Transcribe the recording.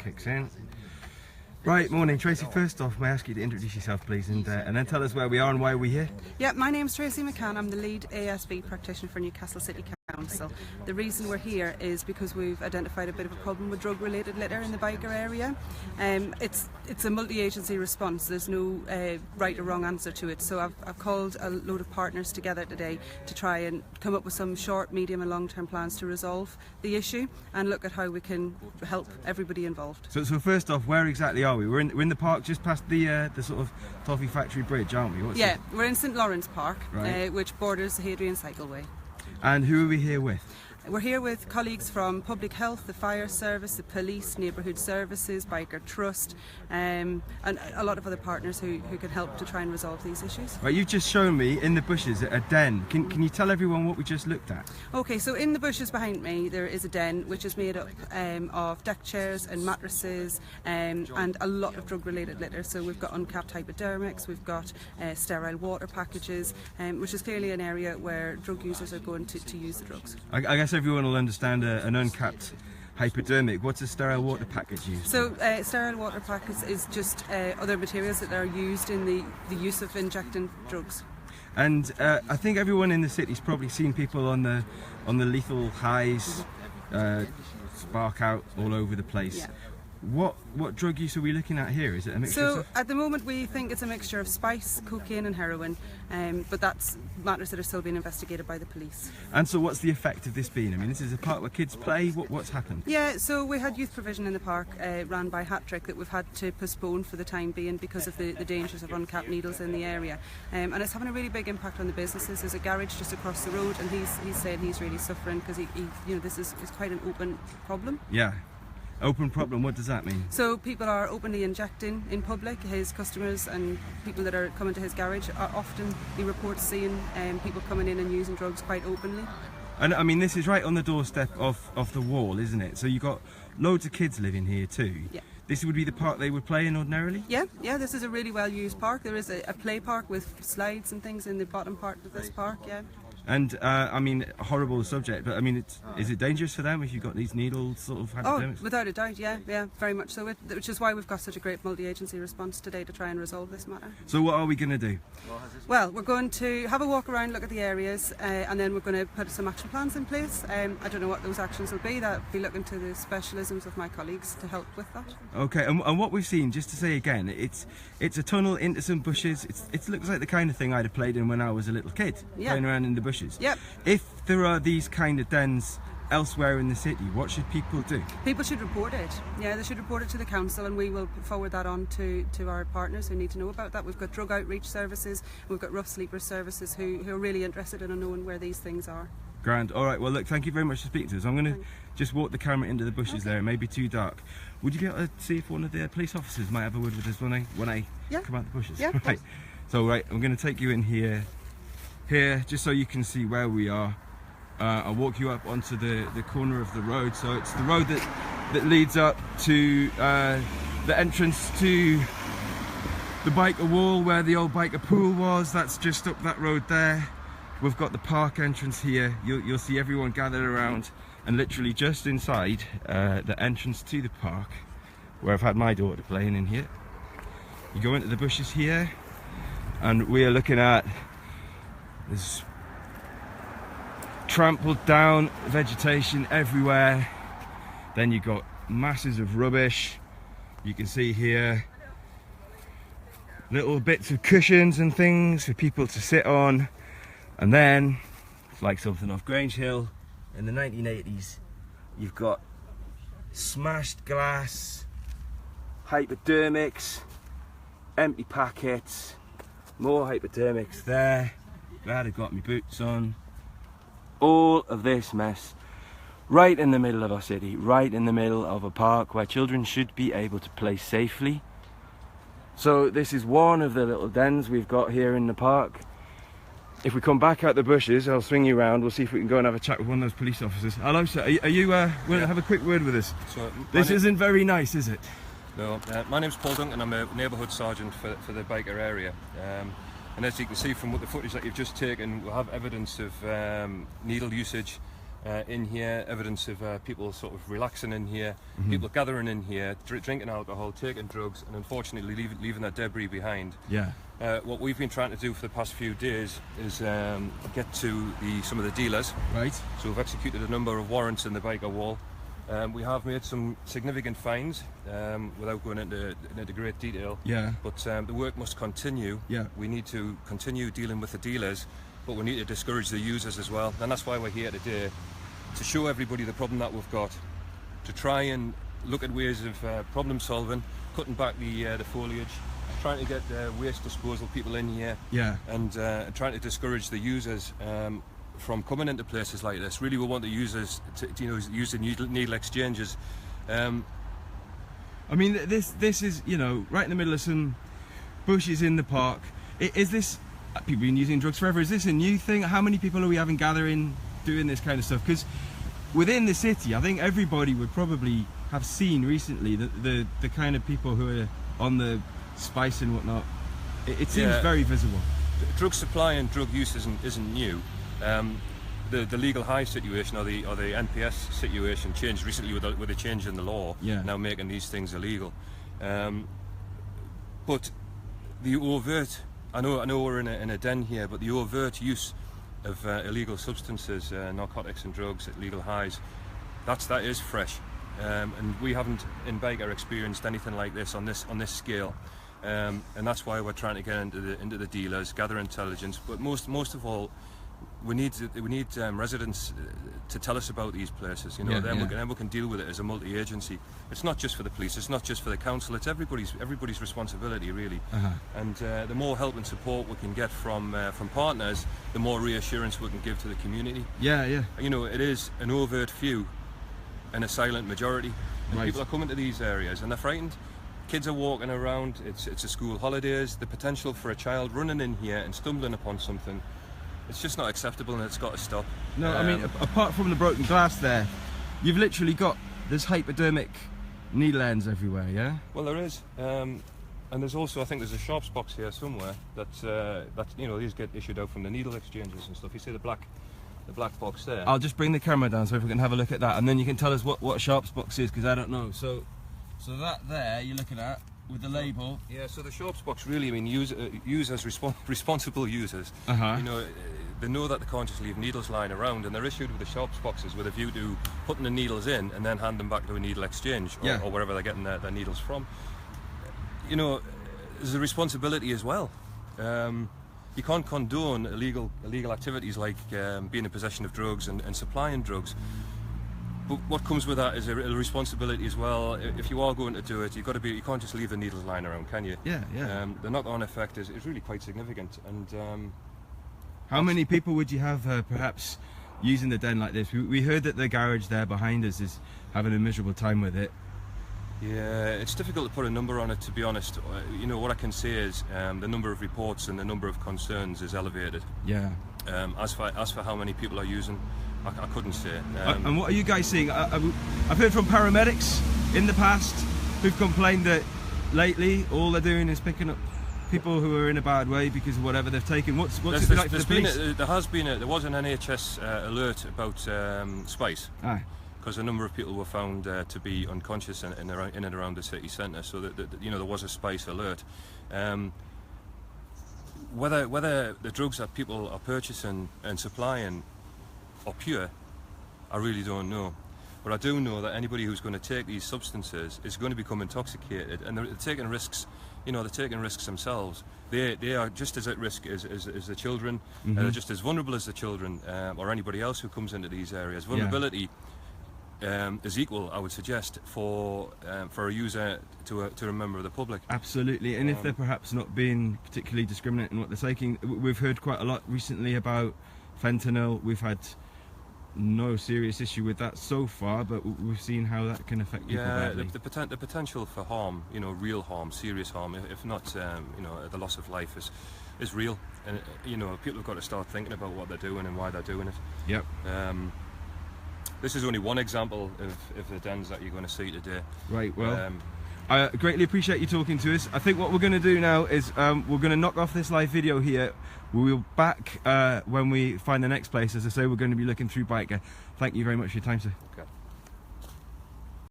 kicks in. Right, morning Tracy. First off, may I ask you to introduce yourself please, and then tell us where we are and why we're here? Yeah, my name's Tracy McCann. I'm the lead ASB practitioner for Newcastle City Council. The reason we're here is because we've identified a bit of a problem with drug-related litter in the Byker area. It's a multi-agency response. There's no right or wrong answer to it. So I've called a load of partners together today to try and come up with some short, medium and long-term plans to resolve the issue and look at how we can help everybody involved. So first off, where exactly are we? We're in the park just past the sort of Toffee Factory Bridge, aren't we? We're in St Lawrence Park, right, which borders the Hadrian Cycleway. And who are we here with? We're here with colleagues from Public Health, the Fire Service, the Police, Neighbourhood Services, Byker Trust, and a lot of other partners who can help to try and resolve these issues. Right, you've just shown me in the bushes a den. Can you tell everyone what we just looked at? Okay, so in the bushes behind me there is a den which is made up of deck chairs and mattresses and a lot of drug-related litter. So we've got uncapped hypodermics, we've got sterile water packages, which is clearly an area where drug users are going to use the drugs. I guess everyone will understand an uncapped hypodermic. What's a sterile water package used? So sterile water package is just other materials that are used in the use of injecting drugs. And I think everyone in the city's probably seen people on the lethal highs, spark out all over the place. Yeah. What drug use are we looking at here? Is it a mixture of So stuff? at the moment we think it's a mixture of spice, cocaine and heroin, but that's matters that are still being investigated by the police. And so what's the effect of this been? I mean, this is a park where kids play. What's happened? Yeah, so we had youth provision in the park ran by Hat Trick that we've had to postpone for the time being because of the dangers of uncapped needles in the area, and it's having a really big impact on the businesses. There's a garage just across the road and he's saying he's really suffering because this is quite an open problem. Yeah. Open problem, what does that mean? So people are openly injecting in public. His customers and people that are coming to his garage are often, he reports seeing people coming in and using drugs quite openly. And I mean, this is right on the doorstep of the wall, isn't it? So you've got loads of kids living here too. Yeah. This would be the park they would play in ordinarily? Yeah, this is a really well used park. There is a play park with slides and things in the bottom part of this park, yeah. And I mean, a horrible subject, but I mean, is it dangerous for them if you've got these needles sort of hypodermics? Oh, without a doubt, yeah, very much so. Which is why we've got such a great multi-agency response today to try and resolve this matter. So what are we going to do? Well, we're going to have a walk around, look at the areas, and then we're going to put some action plans in place. I don't know what those actions will be. That'll be looking to the specialisms of my colleagues to help with that. Okay, and what we've seen, just to say again, it's a tunnel into some bushes. It looks like the kind of thing I'd have played in when I was a little kid, playing around in the bushes. Yep. If there are these kind of dens elsewhere in the city, what should people do? People should report it. Yeah, they should report it to the council and we will forward that on to our partners who need to know about that. We've got drug outreach services, we've got rough sleeper services who are really interested in knowing where these things are. Grand. All right, well look, thank you very much for speaking to us. I'm going to just walk the camera into the bushes there. It may be too dark. Would you be able to see if one of the police officers might have a word with us when I come out the bushes? Yeah. Right. So I'm going to take you in here, just so you can see where we are. I'll walk you up onto the corner of the road. So it's the road that leads up to the entrance to the Byker wall where the old Byker pool was. That's just up that road there. We've got the park entrance here. You'll see everyone gathered around, and literally just inside the entrance to the park, where I've had my daughter playing in here. You go into the bushes here, and we are looking at this trampled down vegetation everywhere. Then you've got masses of rubbish. You can see here little bits of cushions and things for people to sit on. And then, it's like something off Grange Hill in the 1980s, you've got smashed glass, hypodermics, empty packets, more hypodermics there. Glad I got my boots on. All of this mess right in the middle of our city, right in the middle of a park where children should be able to play safely. So this is one of the little dens we've got here in the park. If we come back out the bushes, I'll swing you around. We'll see if we can go and have a chat with one of those police officers. Hello sir, are you willing to have a quick word with us? So, this isn't very nice, is it? No, my name's Paul Duncan. I'm a neighbourhood sergeant for the Byker area. And as you can see from what the footage that you've just taken, we have evidence of needle usage in here, evidence of people sort of relaxing in here, people gathering in here, drinking alcohol, taking drugs, and unfortunately leaving that debris behind. Yeah. What we've been trying to do for the past few days is get to some of the dealers. Right. So we've executed a number of warrants in the Byker wall. We have made some significant fines without going into great detail. Yeah. But the work must continue. Yeah. We need to continue dealing with the dealers, but we need to discourage the users as well. And that's why we're here today, to show everybody the problem that we've got, to try and look at ways of problem solving, cutting back the foliage, trying to get waste disposal people in here, Yeah. and trying to discourage the users from coming into places like this. Really, we want the users to use the needle exchanges. I mean, this is, you know, right in the middle of some bushes in the park. Is this, people been using drugs forever? Is this a new thing? How many people are we having gathering doing this kind of stuff? Because within the city, I think everybody would probably have seen recently the kind of people who are on the spice and whatnot. It seems very visible. Drug supply and drug use isn't new. The legal high situation or the NPS situation changed recently with a change in the law, now making these things illegal. But the overt, I know we're in a den here, but the overt use of illegal substances, narcotics and drugs at legal highs, that is fresh, and we haven't in Byker experienced anything like this on this scale. And that's why we're trying to get into the dealers, gather intelligence, but most of all, we need residents to tell us about these places. You know, then we can deal with it as a multi-agency. It's not just for the police, it's not just for the council. It's everybody's responsibility, really. And the more help and support we can get from partners, the more reassurance we can give to the community. Yeah. You know, it is an overt few and a silent majority. And people are coming to these areas and they're frightened. Kids are walking around. It's a school holidays. The potential for a child running in here and stumbling upon something, it's just not acceptable, and it's got to stop. No, I mean, apart from the broken glass there, you've literally got this hypodermic needle ends everywhere, yeah? Well, there is. And there's also, I think there's a sharps box here somewhere that you know, these get issued out from the needle exchanges and stuff. You see the black box there? I'll just bring the camera down so if we can have a look at that, and then you can tell us what sharps box is, because I don't know. So that there you're looking at with the label. Yeah, so the sharps box really, I mean, users, responsible users, you know, they know that they can't just leave needles lying around, and they're issued with the sharps boxes with a view to putting the needles in and then hand them back to a needle exchange or wherever they're getting their needles from. You know, there's a responsibility as well. You can't condone illegal activities like being in possession of drugs and supplying drugs. But what comes with that is a responsibility as well. If you are going to do it, you can't just leave the needles lying around, can you? Yeah. The knock-on effect is really quite significant. And how many people would you have perhaps using the den like this? We heard that the garage there behind us is having a miserable time with it. Yeah, it's difficult to put a number on it, to be honest. You know, what I can say is the number of reports and the number of concerns is elevated. Yeah. As for how many people are using, I couldn't say. And what are you guys seeing? I've heard from paramedics in the past who've complained that lately all they're doing is picking up people who are in a bad way because of whatever they've taken. What's it like for the police? There was an NHS alert about spice. Aye. Because a number of people were found to be unconscious in and around the city centre, so that you know, there was a spice alert. Whether the drugs that people are purchasing and supplying are pure, I really don't know. But I do know that anybody who's going to take these substances is going to become intoxicated, and they're taking risks. You know, they're taking risks themselves. They are just as at risk as the children. They're just as vulnerable as the children or anybody else who comes into these areas. Vulnerability is equal, I would suggest, for a user to a member of the public. Absolutely, and if they're perhaps not being particularly discriminate in what they're taking, we've heard quite a lot recently about fentanyl. We've had no serious issue with that so far, but we've seen how that can affect people badly. The potential for harm, you know, real harm, serious harm, if not, you know, the loss of life is real, and you know, people have got to start thinking about what they're doing and why they're doing it. Yep. This is only one example of the dens that you're going to see today. Right. Well, I greatly appreciate you talking to us. I think what we're going to do now is we're going to knock off this live video here. We'll be back when we find the next place. As I say, we're going to be looking through Byker. Thank you very much for your time, sir. Okay.